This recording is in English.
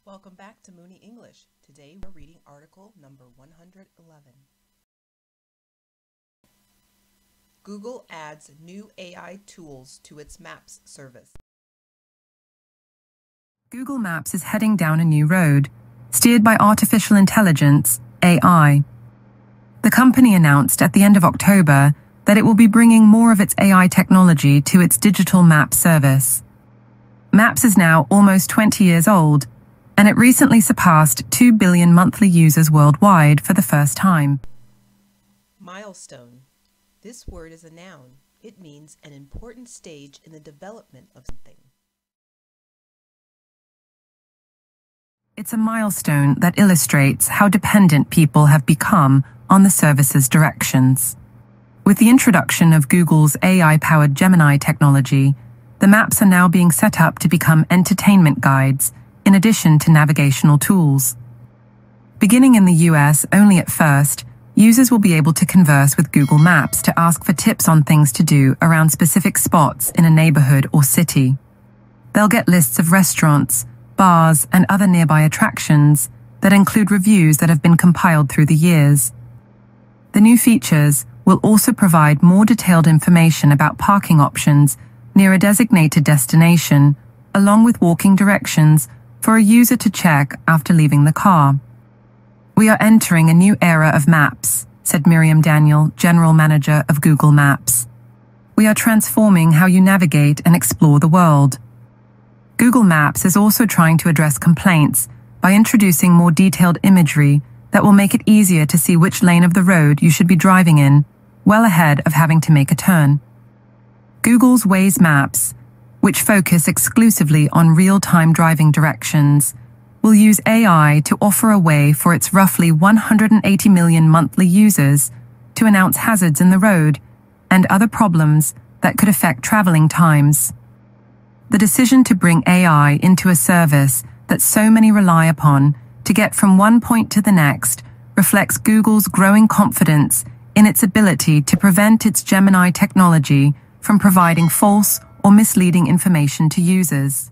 Welcome back to Mooney English. Today we're reading article number 111. Google adds new AI tools to its Maps service. Google Maps is heading down a new road, steered by artificial intelligence, AI. The company announced at the end of October that it will be bringing more of its AI technology to its digital map service. Maps is now almost 20 years old, and it recently surpassed 2 billion monthly users worldwide for the first time. Milestone. This word is a noun. It means an important stage in the development of something. It's a milestone that illustrates how dependent people have become on the service's directions. With the introduction of Google's AI-powered Gemini technology, the maps are now being set up to become entertainment guides in addition to navigational tools. Beginning in the US only at first, users will be able to converse with Google Maps to ask for tips on things to do around specific spots in a neighborhood or city. They'll get lists of restaurants, bars, and other nearby attractions that include reviews that have been compiled through the years. The new features will also provide more detailed information about parking options near a designated destination, along with walking directions for a user to check after leaving the car. "We are entering a new era of maps," said Miriam Daniel, General Manager of Google Maps. "We are transforming how you navigate and explore the world." Google Maps is also trying to address complaints by introducing more detailed imagery that will make it easier to see which lane of the road you should be driving in, well ahead of having to make a turn. Google's Waze Maps, which focus exclusively on real-time driving directions, will use AI to offer a way for its roughly 180 million monthly users to announce hazards in the road and other problems that could affect traveling times. The decision to bring AI into a service that so many rely upon to get from one point to the next reflects Google's growing confidence in its ability to prevent its Gemini technology from providing false or misleading information to users.